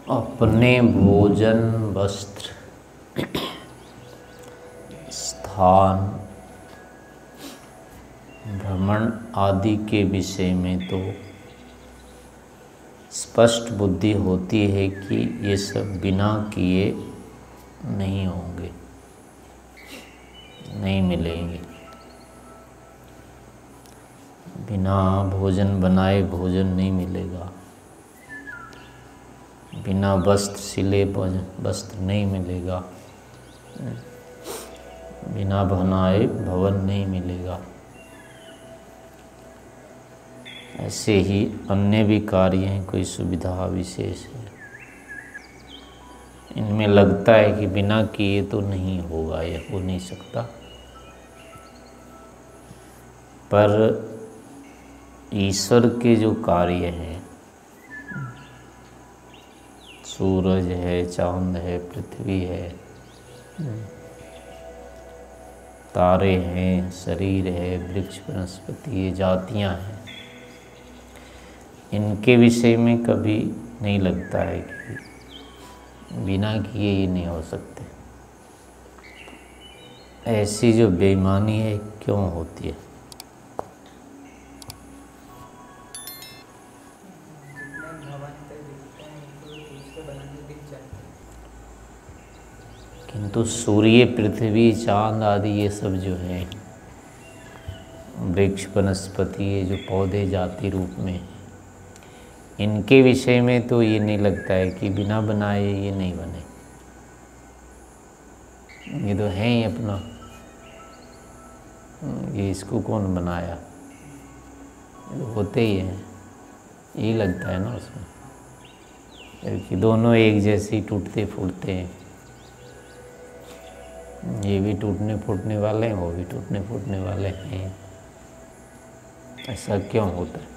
अपने भोजन, वस्त्र, स्थान, भ्रमण आदि के विषय में तो स्पष्ट बुद्धि होती है कि ये सब बिना किए नहीं होंगे, नहीं मिलेंगे। बिना भोजन बनाए भोजन नहीं मिलेगा, बिना वस्त्र सिले वस्त्र नहीं मिलेगा, बिना बनाए भवन नहीं मिलेगा। ऐसे ही अन्य भी कार्य हैं, कोई सुविधा विशेष है, इनमें लगता है कि बिना किए तो नहीं होगा, यह हो नहीं सकता। पर ईश्वर के जो कार्य हैं, सूरज है, चांद है, पृथ्वी है, तारे हैं, शरीर है, वृक्ष वनस्पति, ये जातियां हैं, इनके विषय में कभी नहीं लगता है कि बिना किए ये नहीं हो सकते। ऐसी जो बेईमानी है क्यों होती है? किंतु सूर्य, पृथ्वी, चांद आदि ये सब जो है, वृक्ष वनस्पति, ये जो पौधे जाति रूप में, इनके विषय में तो ये नहीं लगता है कि बिना बनाए ये नहीं बने। ये तो है ही अपना, ये इसको कौन बनाया, ये तो होते ही हैं, यही लगता है ना उसमें, क्योंकि दोनों एक जैसे टूटते फूटते हैं। ये भी टूटने फूटने वाले हैं, वो भी टूटने फूटने वाले हैं। ऐसा क्यों होता है?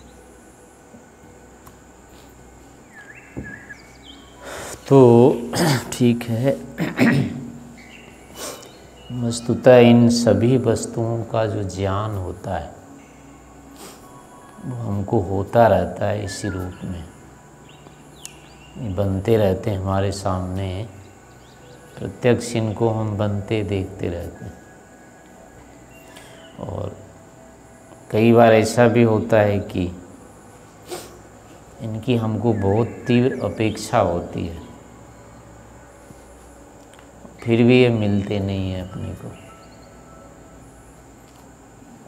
तो ठीक है, वस्तुतः इन सभी वस्तुओं का जो ज्ञान होता है वो हमको होता रहता है इसी रूप में, ये बनते रहते हैं हमारे सामने, प्रत्यक्ष इनको हम बनते देखते रहते हैं। और कई बार ऐसा भी होता है कि इनकी हमको बहुत तीव्र अपेक्षा होती है, फिर भी ये मिलते नहीं हैं अपने को।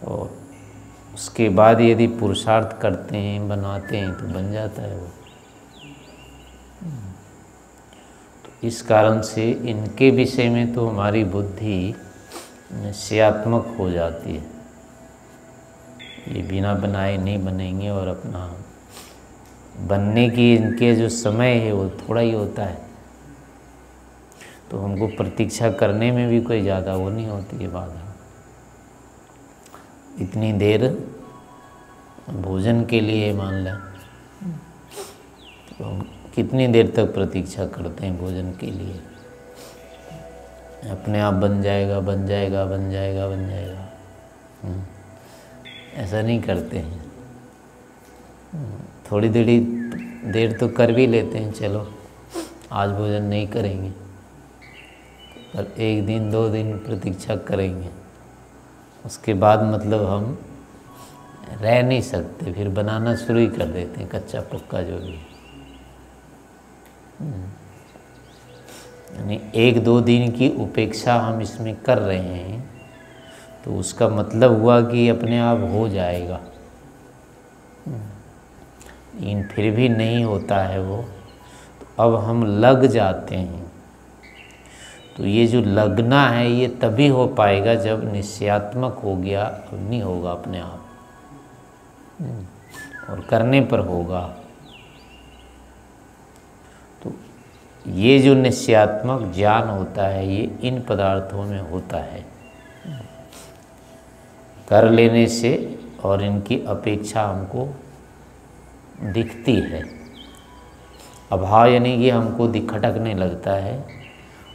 और उसके बाद यदि पुरुषार्थ करते हैं, बनाते हैं, तो बन जाता है वो। तो इस कारण से इनके विषय में तो हमारी बुद्धि निश्चयात्मक हो जाती है, ये बिना बनाए नहीं बनेंगे, और अपना बनने की इनके जो समय है वो थोड़ा ही होता है, तो हमको प्रतीक्षा करने में भी कोई ज़्यादा वो नहीं होती है बाधा। इतनी देर भोजन के लिए मान लें, तो हम कितनी देर तक प्रतीक्षा करते हैं भोजन के लिए? अपने आप बन जाएगा, बन जाएगा, बन जाएगा, बन जाएगा, ऐसा नहीं करते हैं। थोड़ी देर तो कर भी लेते हैं, चलो आज भोजन नहीं करेंगे, पर एक दिन 2 दिन प्रतीक्षा करेंगे, उसके बाद मतलब हम रह नहीं सकते, फिर बनाना शुरू ही कर देते हैं, कच्चा पक्का जो भी। यानी 1-2 दिन की उपेक्षा हम इसमें कर रहे हैं, तो उसका मतलब हुआ कि अपने आप हो जाएगा। लेकिन फिर भी नहीं होता है वो, तो अब हम लग जाते हैं। तो ये जो लगना है ये तभी हो पाएगा जब निश्चयात्मक हो गया, अब नहीं होगा अपने आप, और करने पर होगा। तो ये जो निश्चयात्मक ज्ञान होता है ये इन पदार्थों में होता है, कर लेने से, और इनकी अपेक्षा हमको दिखती है। अभाव यानी कि हमको खटकने लगता है,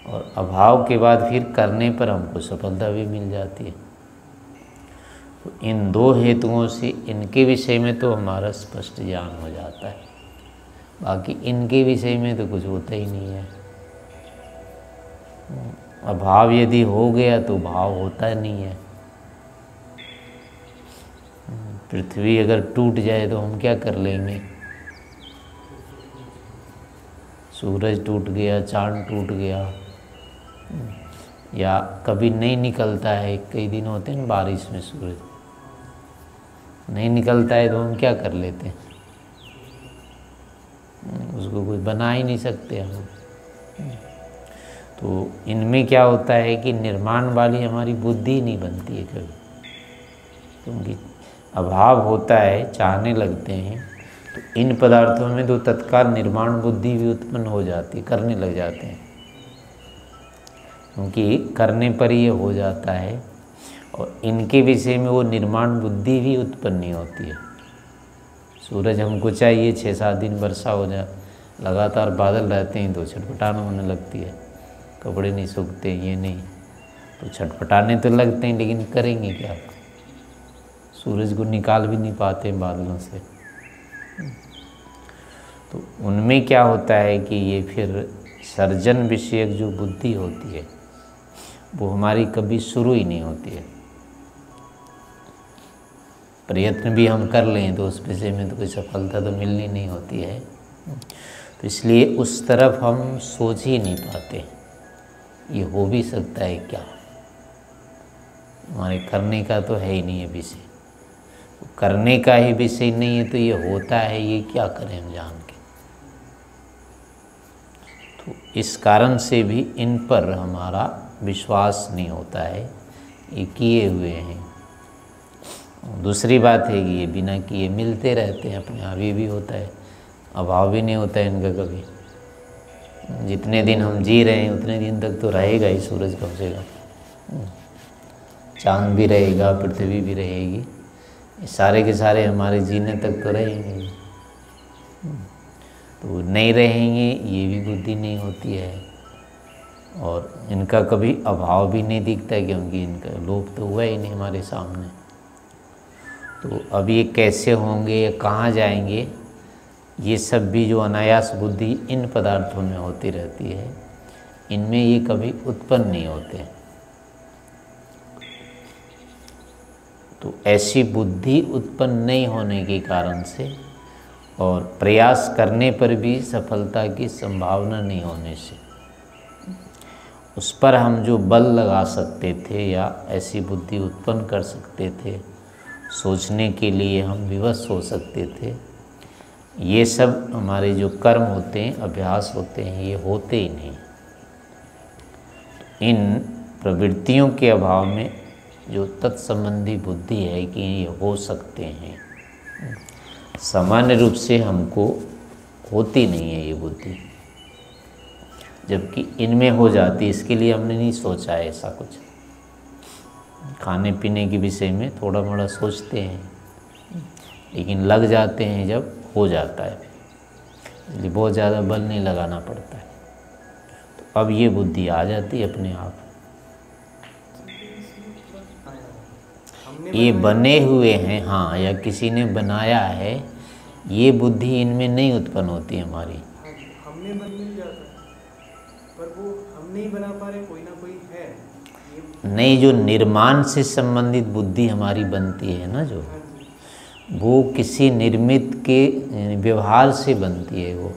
और अभाव के बाद फिर करने पर हमको सफलता भी मिल जाती है। तो इन 2 हेतुओं से इनके विषय में तो हमारा स्पष्ट ज्ञान हो जाता है। बाकी इनके विषय में तो कुछ होता ही नहीं है। अभाव यदि हो गया तो भाव होता नहीं है। पृथ्वी अगर टूट जाए तो हम क्या कर लेंगे? सूरज टूट गया, चांद टूट गया, या कभी नहीं निकलता है, कई दिन होते हैं बारिश में सूरज नहीं निकलता है तो हम क्या कर लेते हैं? उसको कोई बना ही नहीं सकते हम। तो इनमें क्या होता है कि निर्माण वाली हमारी बुद्धि नहीं बनती है कभी, क्योंकि अभाव होता है, चाहने लगते हैं तो इन पदार्थों में तो तत्काल निर्माण बुद्धि भी उत्पन्न हो जाती है, करने लग जाते हैं, क्योंकि करने पर ये हो जाता है। और इनके विषय में वो निर्माण बुद्धि भी उत्पन्न नहीं होती है। सूरज हमको चाहिए 6-7 दिन वर्षा हो जाए, लगातार बादल रहते हैं तो छटपटाना होने लगती है, कपड़े नहीं सूखते, ये नहीं, तो छटपटाने तो लगते हैं, लेकिन करेंगे क्या? सूरज को निकाल भी नहीं पाते बादलों से। तो उनमें क्या होता है कि ये फिर सर्जन विषयक जो बुद्धि होती है वो हमारी कभी शुरू ही नहीं होती है। प्रयत्न भी हम कर लें तो उस विषय में तो कोई सफलता तो मिलनी नहीं होती है। तो इसलिए उस तरफ हम सोच ही नहीं पाते, ये हो भी सकता है क्या, हमारे करने का तो है ही नहीं है विषय, करने का ही विषय नहीं है तो ये होता है, ये क्या करें हम जान के। तो इस कारण से भी इन पर हमारा विश्वास नहीं होता है, ये किए हुए हैं। दूसरी बात है कि ये बिना किए मिलते रहते हैं अपने आप, ये भी होता है, अभाव भी नहीं होता है इनका कभी। जितने दिन हम जी रहे हैं उतने दिन तक तो रहेगा ही सूरज कम से कम, चांद भी रहेगा, पृथ्वी भी रहेगी, सारे के सारे हमारे जीने तक तो रहेंगे। तो नहीं रहेंगे ये भी बुद्धि नहीं होती है, और इनका कभी अभाव भी नहीं दिखता है, क्योंकि इनका लोप तो हुआ ही नहीं हमारे सामने। तो अब ये कैसे होंगे या कहाँ जाएंगे, ये सब भी जो अनायास बुद्धि इन पदार्थों में होती रहती है, इनमें ये कभी उत्पन्न नहीं होते। तो ऐसी बुद्धि उत्पन्न नहीं होने के कारण से और प्रयास करने पर भी सफलता की संभावना नहीं होने से, उस पर हम जो बल लगा सकते थे या ऐसी बुद्धि उत्पन्न कर सकते थे, सोचने के लिए हम विवश हो सकते थे, ये सब हमारे जो कर्म होते हैं, अभ्यास होते हैं, ये होते ही नहीं। इन प्रवृत्तियों के अभाव में जो तत्संबंधी बुद्धि है कि ये हो सकते हैं, सामान्य रूप से हमको होती नहीं है ये बुद्धि, जबकि इनमें हो जाती। इसके लिए हमने नहीं सोचा है ऐसा कुछ। खाने पीने के विषय में थोड़ा मोड़ा सोचते हैं, लेकिन लग जाते हैं जब हो जाता है, इसलिए बहुत ज़्यादा बल नहीं लगाना पड़ता है। तो अब ये बुद्धि आ जाती है अपने आप। ये बने हुए हैं, हाँ, या किसी ने बनाया है, ये बुद्धि इनमें नहीं उत्पन्न होती हमारी। हमने बन मिल जाता है, पर वो हम नहीं बना पा रहे, कोई ना कोई है। नहीं, जो निर्माण से संबंधित बुद्धि हमारी बनती है ना, जो वो किसी निर्मित के व्यवहार से बनती है, वो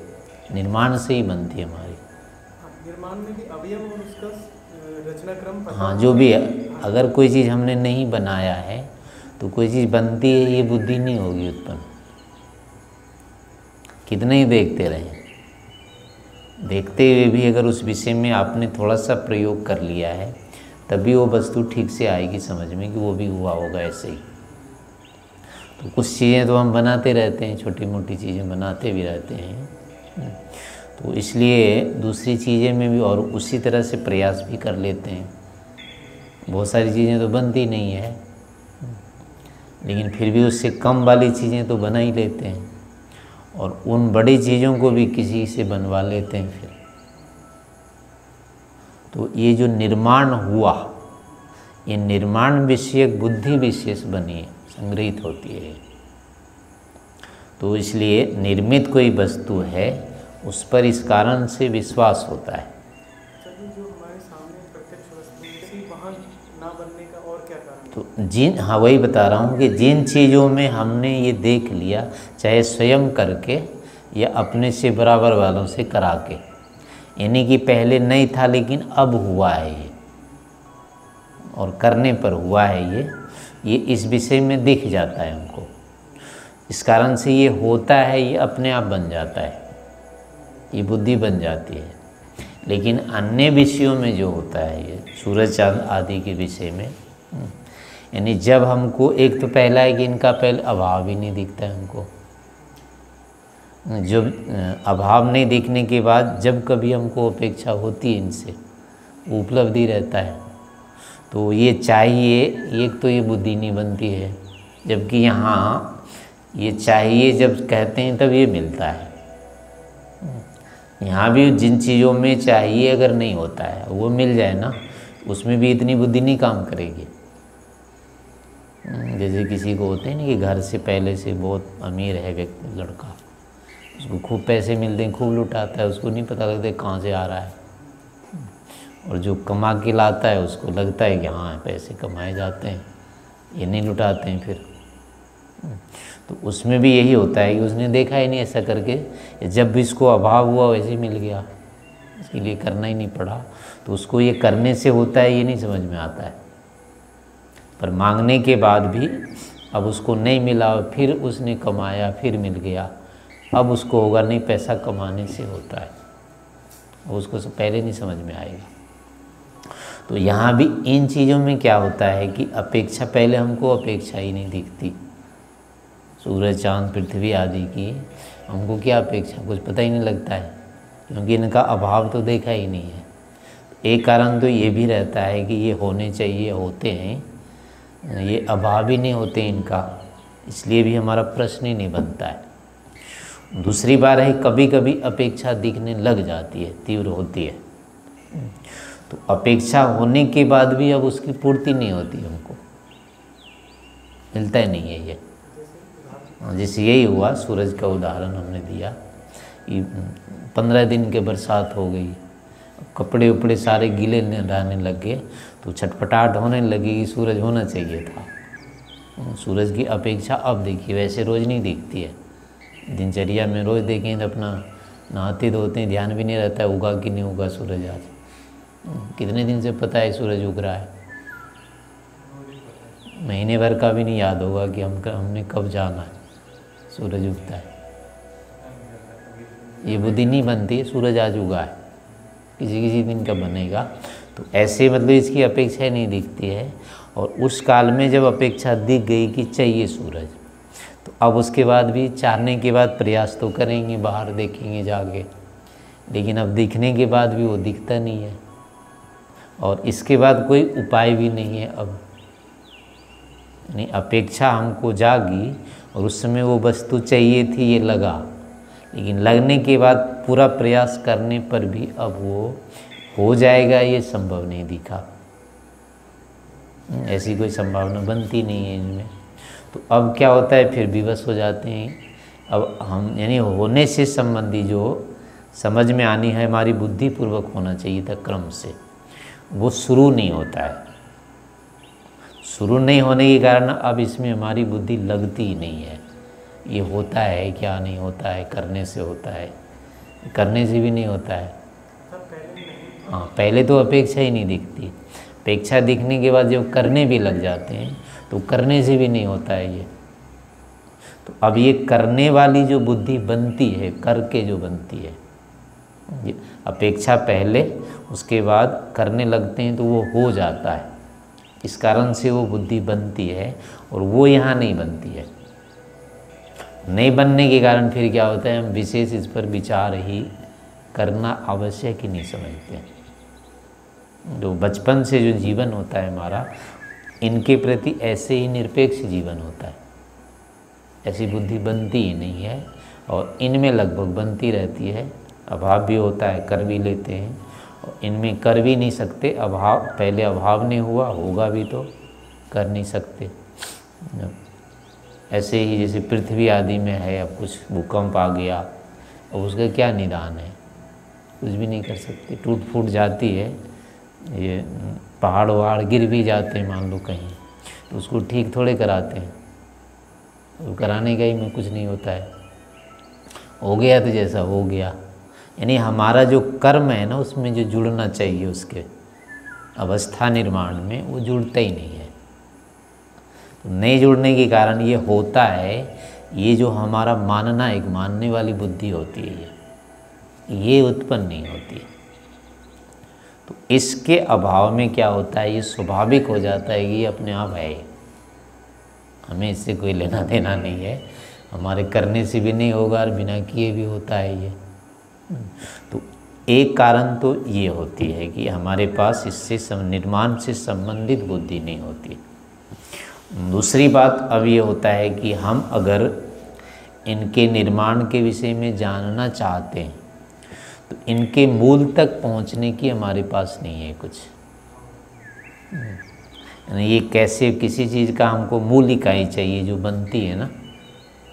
निर्माण से ही बनती है हमारी। निर्माण में भी अवयव और उसका रचनाक्रम पता, हाँ, जो भी है, अगर कोई चीज़ हमने नहीं बनाया है तो कोई चीज़ बनती है, ये बुद्धि नहीं होगी उत्पन्न। कितने ही देखते रहे, देखते हुए भी अगर उस विषय में आपने थोड़ा सा प्रयोग कर लिया है, तभी वो वस्तु ठीक से आएगी समझ में कि वो भी हुआ होगा ऐसे ही। तो कुछ चीज़ें तो हम बनाते रहते हैं, छोटी मोटी चीज़ें बनाते भी रहते हैं, तो इसलिए दूसरी चीज़ें में भी और उसी तरह से प्रयास भी कर लेते हैं। बहुत सारी चीज़ें तो बनती नहीं है, लेकिन फिर भी उससे कम वाली चीज़ें तो बना ही लेते हैं, और उन बड़ी चीज़ों को भी किसी से बनवा लेते हैं फिर। तो ये जो निर्माण हुआ, ये निर्माण विषयक बुद्धि विशेष बनी है, संग्रहित होती है। तो इसलिए निर्मित कोई वस्तु है उस पर इस कारण से विश्वास होता है। चलिए, जो हमारे सामने प्रत्यक्ष वस्तु है, इसी वाहन ना बनने का और क्या कारण? तो हाँ वही बता रहा हूँ कि जिन चीज़ों में हमने ये देख लिया, चाहे स्वयं करके या अपने से बराबर वालों से करा के, यानी कि पहले नहीं था लेकिन अब हुआ है ये, और करने पर हुआ है ये इस विषय में दिख जाता है हमको। इस कारण से ये होता है, ये अपने आप बन जाता है, ये बुद्धि बन जाती है। लेकिन अन्य विषयों में जो होता है, ये सूरज चांद आदि के विषय में, यानी जब हमको, एक तो पहला है कि इनका पहले अभाव ही नहीं दिखता है हमको। जब अभाव नहीं दिखने के बाद जब कभी हमको अपेक्षा होती है इनसे, उपलब्धि रहता है, तो ये चाहिए, एक तो ये बुद्धि नहीं बनती है। जबकि यहाँ ये चाहिए जब कहते हैं तब ये मिलता है। यहाँ भी जिन चीज़ों में चाहिए अगर नहीं होता है, वो मिल जाए ना, उसमें भी इतनी बुद्धि नहीं काम करेगी। जैसे किसी को होते हैं ना कि घर से पहले से बहुत अमीर है व्यक्ति, लड़का, उसको खूब पैसे मिलते हैं, खूब लुटाता है, उसको नहीं पता लगता कहाँ से आ रहा है। और जो कमा के लाता है उसको लगता है कि हाँ पैसे कमाए जाते हैं, ये नहीं लुटाते हैं फिर। तो उसमें भी यही होता है कि उसने देखा ही नहीं ऐसा करके, जब भी इसको अभाव हुआ वैसे ही मिल गया, इसके लिए करना ही नहीं पड़ा। तो उसको ये करने से होता है ये नहीं समझ में आता है। पर मांगने के बाद भी अब उसको नहीं मिला, फिर उसने कमाया, फिर मिल गया, अब उसको होगा नहीं, पैसा कमाने से होता है, अब उसको पहले नहीं समझ में आएगा। तो यहाँ भी इन चीज़ों में क्या होता है कि अपेक्षा, पहले हमको अपेक्षा ही नहीं दिखती। सूरज चाँद पृथ्वी आदि की हमको क्या अपेक्षा, कुछ पता ही नहीं लगता है, क्योंकि इनका अभाव तो देखा ही नहीं है। एक कारण तो ये भी रहता है कि ये होने चाहिए, होते हैं, ये अभाव ही नहीं होते इनका, इसलिए भी हमारा प्रश्न ही नहीं बनता है। दूसरी बात है कभी कभी अपेक्षा दिखने लग जाती है, तीव्र होती है, तो अपेक्षा होने के बाद भी अब उसकी पूर्ति नहीं होती, हमको मिलता ही नहीं है ये। जैसे यही हुआ, सूरज का उदाहरण हमने दिया कि 15 दिन के बरसात हो गई, कपड़े उपड़े सारे गीले रहने लग गए, तो छटपटाहट होने लगी कि सूरज होना चाहिए था। सूरज की अपेक्षा अब देखिए, वैसे रोज़ नहीं दिखती है, दिनचर्या में रोज़ देखें तो अपना नहाते धोते हैं, ध्यान भी नहीं रहता है उगा कि नहीं उगा सूरज। आज कितने दिन से पता है सूरज उग रहा है, महीने भर का भी नहीं याद होगा कि हमने कब जाना है सूरज उगता है। ये बुद्धि नहीं बनती, सूरज आज उगा है, किसी किसी दिन का बनेगा। तो ऐसे मतलब इसकी अपेक्षा नहीं दिखती है। और उस काल में जब अपेक्षा दिख गई कि चाहिए सूरज, तो अब उसके बाद भी चाहने के बाद प्रयास तो करेंगे, बाहर देखेंगे जाके, लेकिन अब दिखने के बाद भी वो दिखता नहीं है, और इसके बाद कोई उपाय भी नहीं है। अब यानी अपेक्षा हमको जागी और उस समय वो वस्तु चाहिए थी, ये लगा, लेकिन लगने के बाद पूरा प्रयास करने पर भी अब वो हो जाएगा ये संभव नहीं दिखा, ऐसी कोई संभावना बनती नहीं है इनमें। तो अब क्या होता है, फिर विवश हो जाते हैं। अब हम यानी होने से संबंधी जो समझ में आनी है हमारी बुद्धि पूर्वक होना चाहिए था क्रम से, वो शुरू नहीं होता है। शुरू नहीं होने के कारण अब इसमें हमारी बुद्धि लगती ही नहीं है। ये होता है क्या, नहीं होता है, करने से होता है, करने से भी नहीं होता है। हाँ, पहले तो अपेक्षा ही नहीं दिखती, अपेक्षा दिखने के बाद जब करने भी लग जाते हैं तो करने से भी नहीं होता है ये। तो अब ये करने वाली जो बुद्धि बनती है, करके जो बनती है, ये अपेक्षा पहले, उसके बाद करने लगते हैं तो वो हो जाता है। इस कारण से वो बुद्धि बनती है, और वो यहाँ नहीं बनती है। नहीं बनने के कारण फिर क्या होता है, हम विशेष इस पर विचार ही करना आवश्यक ही नहीं समझते। जो बचपन से जो जीवन होता है हमारा, इनके प्रति ऐसे ही निरपेक्ष जीवन होता है, ऐसी बुद्धि बनती ही नहीं है, और इनमें लगभग बनती रहती है। अभाव भी होता है, कर भी लेते हैं, और इनमें कर भी नहीं सकते। अभाव, पहले अभाव नहीं हुआ, होगा भी तो कर नहीं सकते। ऐसे ही जैसे पृथ्वी आदि में है, अब कुछ भूकंप आ गया, अब उसका क्या निदान है? कुछ भी नहीं कर सकते, टूट फूट जाती है। ये पहाड़ वहाड़ गिर भी जाते हैं मान लो कहीं, तो उसको ठीक थोड़े कराते हैं, तो कराने का ही में कुछ नहीं होता है। हो गया तो जैसा हो गया। यानी हमारा जो कर्म है ना, उसमें जो जुड़ना चाहिए उसके अवस्था निर्माण में, वो जुड़ता ही नहीं है। तो नहीं जुड़ने के कारण ये होता है, ये जो हमारा मानना, एक मानने वाली बुद्धि होती है, ये उत्पन्न नहीं होती है। तो इसके अभाव में क्या होता है, ये स्वाभाविक हो जाता है कि ये अपने आप है, हमें इससे कोई लेना देना नहीं है, हमारे करने से भी नहीं होगा और बिना किए भी होता है ये। तो एक कारण तो ये होती है कि हमारे पास इससे निर्माण से संबंधित बुद्धि नहीं होती। दूसरी बात अब ये होता है कि हम अगर इनके निर्माण के विषय में जानना चाहते हैं तो इनके मूल तक पहुंचने की हमारे पास नहीं है कुछ। ये कैसे, किसी चीज़ का हमको मूल इकाई चाहिए जो बनती है ना,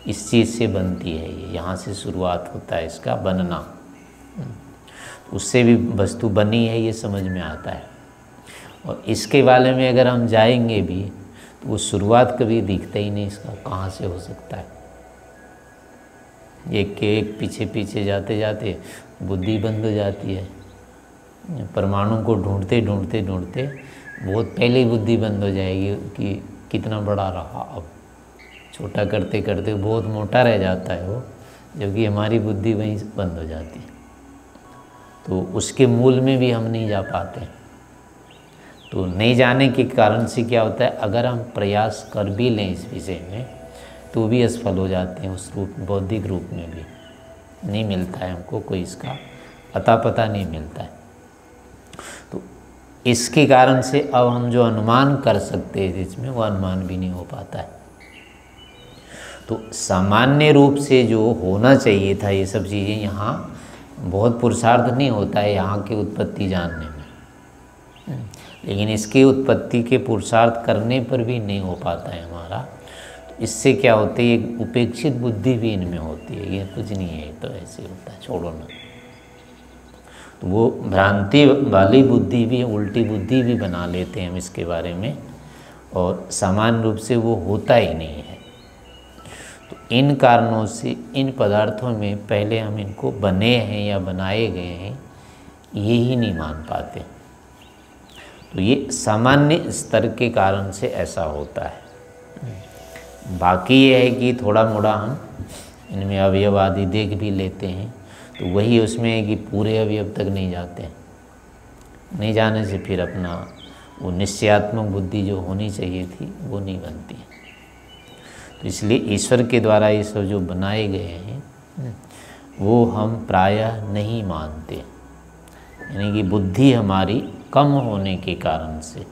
इस चीज़ से बनती है ये, यहाँ से शुरुआत होता है इसका बनना, उससे भी वस्तु बनी है ये समझ में आता है। और इसके बारे में अगर हम जाएंगे भी तो वो शुरुआत कभी दिखता ही नहीं इसका, कहाँ से हो सकता है। एक के एक पीछे पीछे जाते जाते बुद्धि बंद हो जाती है। परमाणु को ढूंढते ढूंढते ढूंढते बहुत पहले ही बुद्धि बंद हो जाएगी कि कितना बड़ा रहा, अब छोटा करते करते बहुत मोटा रह जाता है वो, जबकि हमारी बुद्धि वहीं बंद हो जाती है। तो उसके मूल में भी हम नहीं जा पाते। तो नहीं जाने के कारण से क्या होता है, अगर हम प्रयास कर भी लें इस विषय में तो भी असफल हो जाते हैं, उस रूप बौद्धिक रूप में भी नहीं मिलता है हमको, कोई इसका अता पता नहीं मिलता है। तो इसके कारण से अब हम जो अनुमान कर सकते हैं इसमें, वो अनुमान भी नहीं हो पाता है। तो सामान्य रूप से जो होना चाहिए था ये सब चीज़ें, यहाँ बहुत पुरुषार्थ नहीं होता है यहाँ की उत्पत्ति जानने में, लेकिन इसकी उत्पत्ति के पुरुषार्थ करने पर भी नहीं हो पाता है हमारा। तो इससे क्या होता है, एक उपेक्षित बुद्धि भी इनमें होती है, ये कुछ नहीं है तो ऐसे होता है, छोड़ो ना। तो वो भ्रांति वाली बुद्धि भी, उल्टी बुद्धि भी बना लेते हैं हम इसके बारे में, और सामान्य रूप से वो होता ही नहीं है। तो इन कारणों से इन पदार्थों में पहले हम इनको बने हैं या बनाए गए हैं ये ही नहीं मान पाते। तो ये सामान्य स्तर के कारण से ऐसा होता है। बाकी ये है कि थोड़ा मोड़ा हम इनमें अवयव आदि देख भी लेते हैं, तो वही उसमें है कि पूरे अवयव तक नहीं जाते। नहीं जाने से फिर अपना वो निश्चयात्मक बुद्धि जो होनी चाहिए थी वो नहीं बनती है। तो इसलिए ईश्वर के द्वारा ये सब जो बनाए गए हैं वो हम प्रायः नहीं मानते। यानी कि बुद्धि हमारी कम होने के कारण से,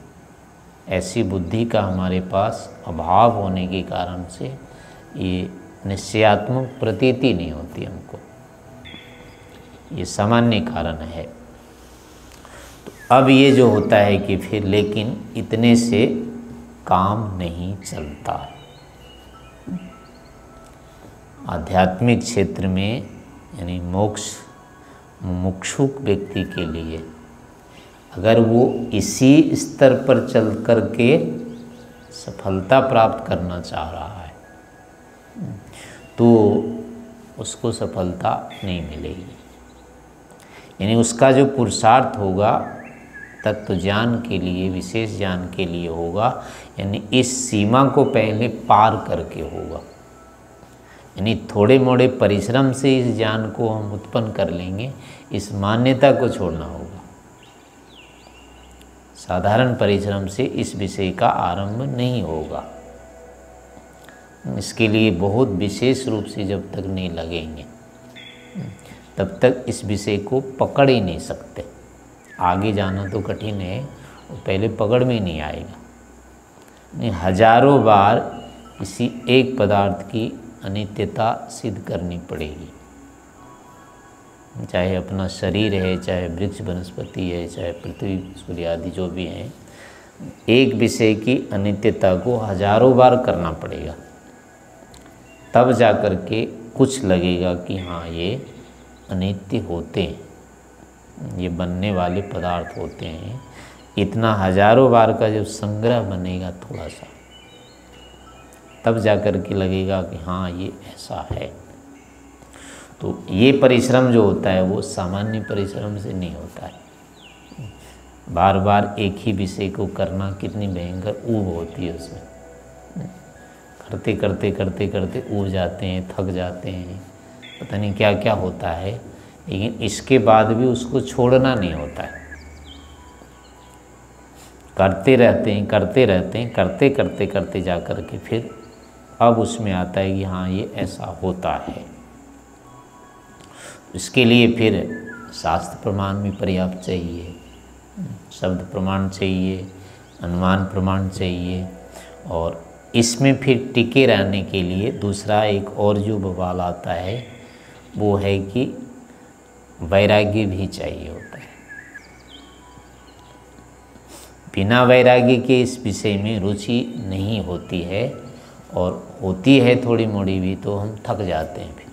ऐसी बुद्धि का हमारे पास अभाव होने के कारण से ये निश्चयात्मक प्रतीति नहीं होती हमको, ये सामान्य कारण है। तो अब ये जो होता है कि फिर लेकिन इतने से काम नहीं चलता। आध्यात्मिक क्षेत्र में यानी मोक्ष मुमुक्षुक व्यक्ति के लिए अगर वो इसी स्तर पर चल कर के सफलता प्राप्त करना चाह रहा है तो उसको सफलता नहीं मिलेगी। यानी उसका जो पुरुषार्थ होगा तत्व ज्ञान के लिए, विशेष ज्ञान के लिए होगा, यानी इस सीमा को पहले पार करके होगा। यानी थोड़े मोड़े परिश्रम से इस ज्ञान को हम उत्पन्न कर लेंगे, इस मान्यता को छोड़ना होगा। साधारण परिश्रम से इस विषय का आरंभ नहीं होगा। इसके लिए बहुत विशेष रूप से जब तक नहीं लगेंगे तब तक इस विषय को पकड़ ही नहीं सकते। आगे जाना तो कठिन है, वो पहले पकड़ में नहीं आएगा। हजारों बार किसी एक पदार्थ की अनित्यता सिद्ध करनी पड़ेगी, चाहे अपना शरीर है, चाहे वृक्ष वनस्पति है, चाहे पृथ्वी सूर्य आदि जो भी हैं, एक विषय की अनित्यता को हजारों बार करना पड़ेगा। तब जा कर के कुछ लगेगा कि हाँ ये अनित्य होते हैं, ये बनने वाले पदार्थ होते हैं। इतना हजारों बार का जब संग्रह बनेगा थोड़ा सा, तब जा कर के लगेगा कि हाँ ये ऐसा है। तो ये परिश्रम जो होता है वो सामान्य परिश्रम से नहीं होता है। बार बार एक ही विषय को करना कितनी भयंकर ऊब होती है उसमें। करते करते करते करते ऊब जाते हैं, थक जाते हैं, पता नहीं क्या क्या होता है, लेकिन इसके बाद भी उसको छोड़ना नहीं होता है। करते रहते हैं, करते रहते हैं, करते करते करते जा कर के फिर अब उसमें आता है कि हाँ ये ऐसा होता है। इसके लिए फिर शास्त्र प्रमाण भी पर्याप्त चाहिए, शब्द प्रमाण चाहिए, अनुमान प्रमाण चाहिए। और इसमें फिर टिके रहने के लिए दूसरा एक और जो बवाल आता है वो है कि वैराग्य भी चाहिए होता है। बिना वैराग्य के इस विषय में रुचि नहीं होती है, और होती है थोड़ी मोड़ी भी तो हम थक जाते हैं फिर,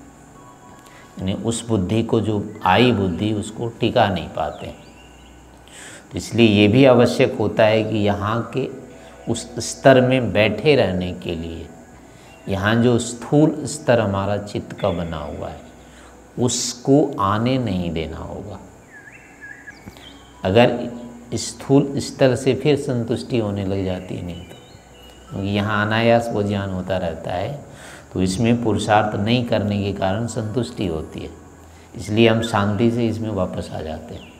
यानी उस बुद्धि को जो आई बुद्धि उसको टिका नहीं पाते हैं। तो इसलिए ये भी आवश्यक होता है कि यहाँ के उस स्तर में बैठे रहने के लिए, यहाँ जो स्थूल स्तर हमारा चित्त का बना हुआ है उसको आने नहीं देना होगा। अगर स्थूल स्तर से फिर संतुष्टि होने लग जाती है, नहीं तो क्योंकि यहाँ अनायास वो ज्ञान होता रहता है, तो इसमें पुरुषार्थ नहीं करने के कारण संतुष्टि होती है, इसलिए हम शांति से इसमें वापस आ जाते हैं।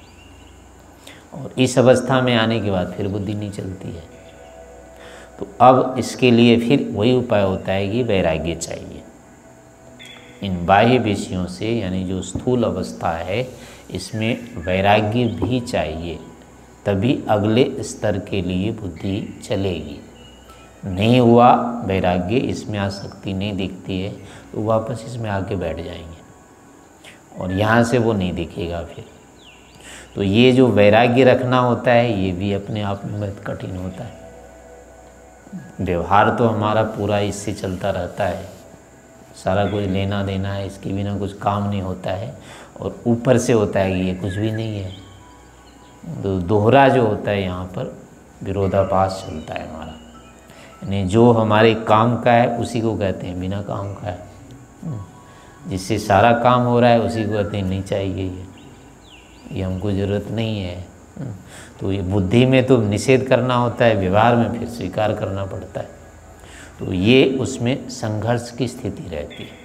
और इस अवस्था में आने के बाद फिर बुद्धि नहीं चलती है। तो अब इसके लिए फिर वही उपाय होता है कि वैराग्य चाहिए इन बाह्य विषयों से, यानी जो स्थूल अवस्था है इसमें वैराग्य भी चाहिए, तभी अगले स्तर के लिए बुद्धि चलेगी। नहीं हुआ वैराग्य, इसमें आसक्ति नहीं दिखती है, तो वापस इसमें आके बैठ जाएंगे और यहाँ से वो नहीं दिखेगा फिर। तो ये जो वैराग्य रखना होता है ये भी अपने आप में बहुत कठिन होता है। व्यवहार तो हमारा पूरा इससे चलता रहता है, सारा कुछ लेना देना है, इसके बिना कुछ काम नहीं होता है, और ऊपर से होता है कि ये कुछ भी नहीं है। तो दोहरा जो होता है यहाँ पर विरोधाभास चलता है हमारा, यानी जो हमारे काम का है उसी को कहते हैं बिना काम का है, जिससे सारा काम हो रहा है उसी को कहते हैं नहीं चाहिए, ये हमको ज़रूरत नहीं है। तो ये बुद्धि में तो निषेध करना होता है, व्यवहार में फिर स्वीकार करना पड़ता है। तो ये उसमें संघर्ष की स्थिति रहती है।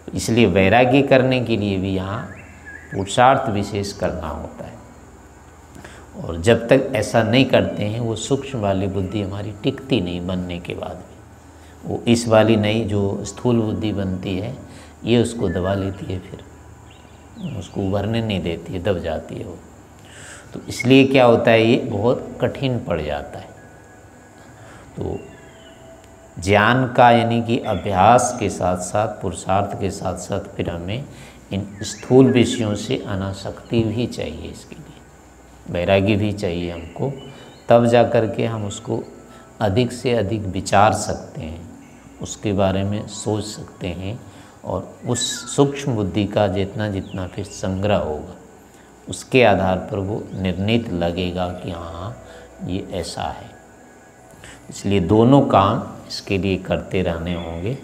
तो इसलिए वैराग्य करने के लिए भी यहाँ पुरुषार्थ विशेष करना होता है, और जब तक ऐसा नहीं करते हैं वो सूक्ष्म वाली बुद्धि हमारी टिकती नहीं बनने के बाद भी। वो इस वाली नहीं जो स्थूल बुद्धि बनती है ये उसको दबा लेती है, फिर उसको उभरने नहीं देती है, दब जाती है वो। तो इसलिए क्या होता है ये बहुत कठिन पड़ जाता है। तो ज्ञान का यानी कि अभ्यास के साथ साथ पुरुषार्थ के साथ साथ फिर हमें इन स्थूल विषयों से अनासक्ति भी चाहिए, इसके लिए वैराग्य भी चाहिए हमको, तब जा कर के हम उसको अधिक से अधिक विचार सकते हैं, उसके बारे में सोच सकते हैं, और उस सूक्ष्म बुद्धि का जितना जितना फिर संग्रह होगा उसके आधार पर वो निर्णित लगेगा कि हाँ ये ऐसा है। इसलिए दोनों काम इसके लिए करते रहने होंगे,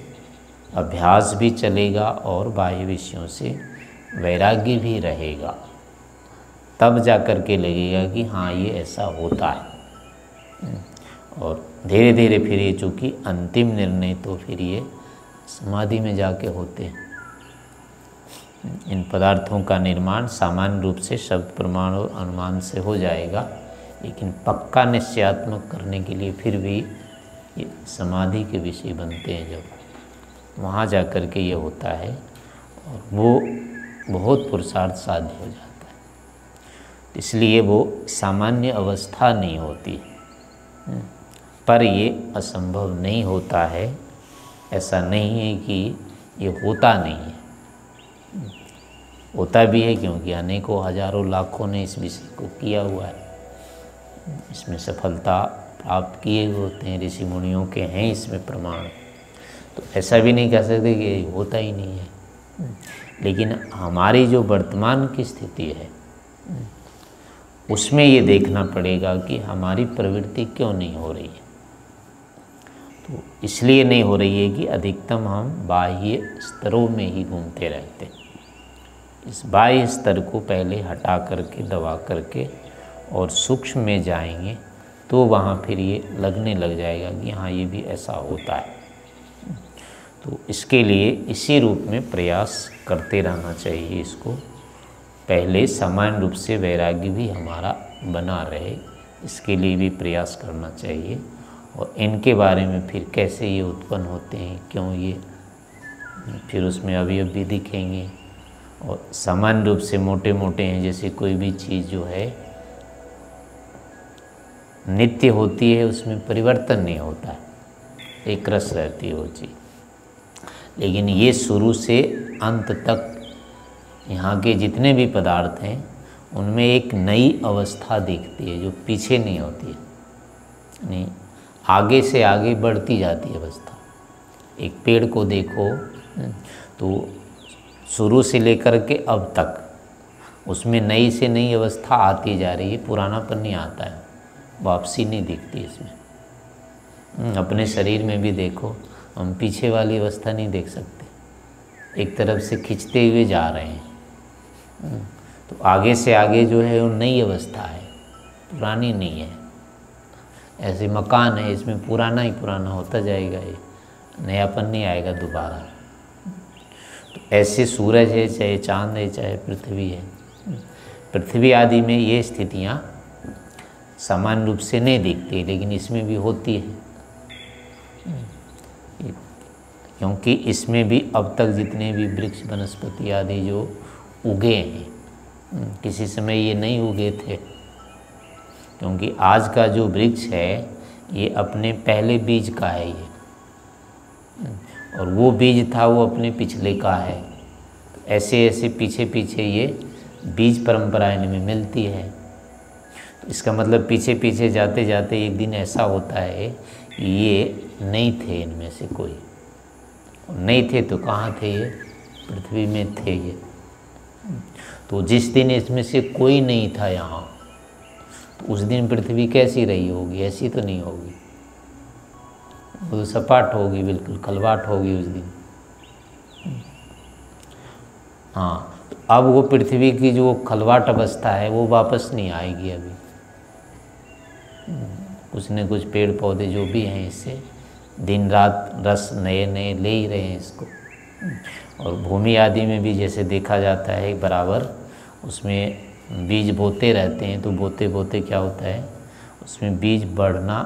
अभ्यास भी चलेगा और बाह्य विषयों से वैराग्य भी रहेगा, तब जा कर के लगेगा कि हाँ ये ऐसा होता है। और धीरे धीरे फिर ये चूँकि अंतिम निर्णय तो फिर ये समाधि में जाके होते हैं। इन पदार्थों का निर्माण सामान्य रूप से शब्द प्रमाण और अनुमान से हो जाएगा, लेकिन पक्का निश्चयात्मक करने के लिए फिर भी ये समाधि के विषय बनते हैं, जब वहाँ जा कर के ये होता है और वो बहुत पुरुषार्थ साध्य हो जाता है। इसलिए वो सामान्य अवस्था नहीं होती, पर ये असंभव नहीं होता है। ऐसा नहीं है कि ये होता नहीं है, होता भी है, क्योंकि अनेकों हजारों लाखों ने इस विषय को किया हुआ है, इसमें सफलता प्राप्त किए हुए होते हैं, ऋषि मुनियों के हैं इसमें प्रमाण। तो ऐसा भी नहीं कह सकते कि ये होता ही नहीं है, लेकिन हमारी जो वर्तमान की स्थिति है उसमें ये देखना पड़ेगा कि हमारी प्रवृत्ति क्यों नहीं हो रही है। तो इसलिए नहीं हो रही है कि अधिकतम हम बाह्य स्तरों में ही घूमते रहते हैं। इस बाह्य स्तर को पहले हटा करके, दबा करके और सूक्ष्म में जाएंगे तो वहाँ फिर ये लगने लग जाएगा कि हाँ ये भी ऐसा होता है। तो इसके लिए इसी रूप में प्रयास करते रहना चाहिए। इसको पहले सामान्य रूप से वैराग्य भी हमारा बना रहे, इसके लिए भी प्रयास करना चाहिए। और इनके बारे में फिर कैसे ये उत्पन्न होते हैं, क्यों ये, फिर उसमें अवयव भी दिखेंगे। और सामान्य रूप से मोटे मोटे हैं, जैसे कोई भी चीज़ जो है नित्य होती है, उसमें परिवर्तन नहीं होता है, एक रस रहती है वो चीज़। लेकिन ये शुरू से अंत तक यहाँ के जितने भी पदार्थ हैं उनमें एक नई अवस्था दिखती है जो पीछे नहीं होती है, नहीं आगे से आगे बढ़ती जाती है अवस्था। एक पेड़ को देखो तो शुरू से लेकर के अब तक उसमें नई से नई अवस्था आती जा रही है, पुरानापन नहीं आता है, वापसी नहीं दिखती इसमें। अपने शरीर में भी देखो, हम पीछे वाली अवस्था नहीं देख सकते, एक तरफ से खींचते हुए जा रहे हैं। तो आगे से आगे जो है वो नई अवस्था है, पुरानी नहीं है। ऐसे मकान है, इसमें पुराना ही पुराना होता जाएगा, ये नयापन नहीं आएगा दोबारा। तो ऐसे सूरज है, चाहे चांद है, चाहे पृथ्वी है, पृथ्वी आदि में ये स्थितियाँ सामान्य रूप से नहीं दिखती, लेकिन इसमें भी होती है, क्योंकि इसमें भी अब तक जितने भी वृक्ष वनस्पति आदि जो उगे हैं, किसी समय ये नहीं उगे थे, क्योंकि आज का जो वृक्ष है ये अपने पहले बीज का है ये, और वो बीज था वो अपने पिछले का है। तो ऐसे ऐसे पीछे पीछे ये बीज परंपरा इनमें मिलती है। तो इसका मतलब पीछे पीछे जाते जाते एक दिन ऐसा होता है कि ये नहीं थे, इनमें से कोई नहीं थे। तो कहाँ थे ये? पृथ्वी में थे ये। तो जिस दिन इसमें से कोई नहीं था यहाँ, तो उस दिन पृथ्वी कैसी रही होगी? ऐसी तो नहीं होगी, वो तो सपाट होगी, बिल्कुल खलवाट होगी उस दिन। हाँ, तो अब वो पृथ्वी की जो खलवाट अवस्था है वो वापस नहीं आएगी अभी। कुछ न कुछ पेड़ पौधे जो भी हैं इससे दिन रात रस नए नए ले ही रहे हैं इसको। और भूमि आदि में भी जैसे देखा जाता है बराबर उसमें बीज बोते रहते हैं, तो बोते बोते क्या होता है, उसमें बीज बढ़ना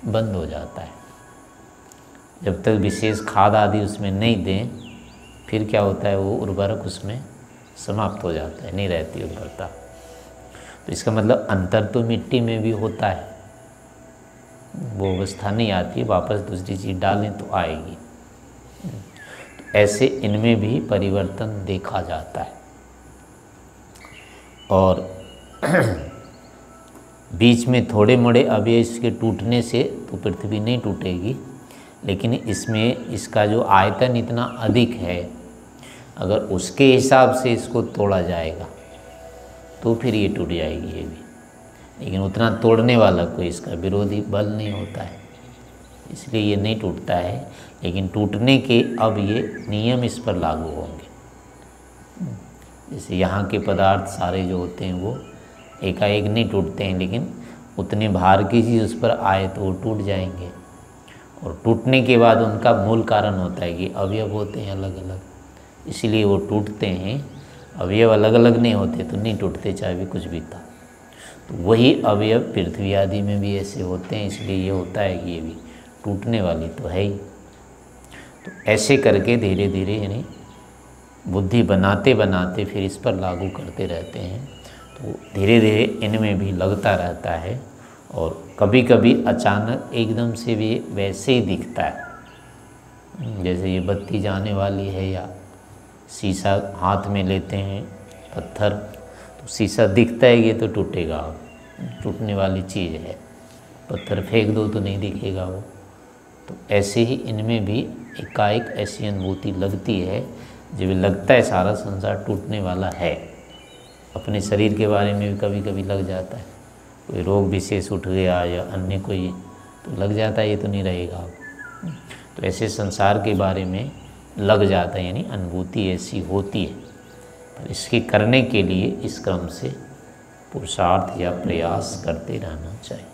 बंद हो जाता है। जब तक विशेष खाद आदि उसमें नहीं दें, फिर क्या होता है, वो उर्वरक उसमें समाप्त हो जाता है, नहीं रहती उर्वरता। तो इसका मतलब अंतर तो मिट्टी में भी होता है, वो अवस्था नहीं आती, वापस दूसरी चीज़ डालें तो आएगी। तो ऐसे इनमें भी परिवर्तन देखा जाता है। और बीच में थोड़े मोड़े अवयव इसके टूटने से तो पृथ्वी नहीं टूटेगी, लेकिन इसमें इसका जो आयतन इतना अधिक है, अगर उसके हिसाब से इसको तोड़ा जाएगा तो फिर ये टूट जाएगी ये भी। लेकिन उतना तोड़ने वाला कोई इसका विरोधी बल नहीं होता है, इसलिए ये नहीं टूटता है। लेकिन टूटने के अब ये नियम इस पर लागू होंगे। जैसे यहाँ के पदार्थ सारे जो होते हैं वो एकाएक नहीं टूटते हैं, लेकिन उतने भार की चीज़ उस पर आए तो वो टूट जाएंगे। और टूटने के बाद उनका मूल कारण होता है कि अवयव होते हैं अलग अलग, इसलिए वो टूटते हैं। अवयव अलग अलग नहीं होते तो नहीं टूटते, चाहे भी कुछ भी था। तो वही अवयव पृथ्वी आदि में भी ऐसे होते हैं, इसलिए ये होता है कि ये भी टूटने वाली तो है ही। तो ऐसे करके धीरे धीरे यानी बुद्धि बनाते बनाते फिर इस पर लागू करते रहते हैं, तो धीरे धीरे इनमें भी लगता रहता है। और कभी कभी अचानक एकदम से भी वैसे ही दिखता है, जैसे ये बत्ती जाने वाली है, या शीशा हाथ में लेते हैं पत्थर, तो शीशा दिखता है ये तो टूटेगा, टूटने वाली चीज़ है, पत्थर फेंक दो तो नहीं दिखेगा वो। तो ऐसे ही इनमें भी एकाएक ऐसी अनुभूति लगती है जब लगता है सारा संसार टूटने वाला है। अपने शरीर के बारे में भी कभी कभी लग जाता है, कोई रोग विशेष उठ गया या अन्य कोई, तो लग जाता है ये तो नहीं रहेगा। तो ऐसे संसार के बारे में लग जाता है, यानी अनुभूति ऐसी होती है। पर इसके करने के लिए इस क्रम से पुरुषार्थ या प्रयास करते रहना चाहिए।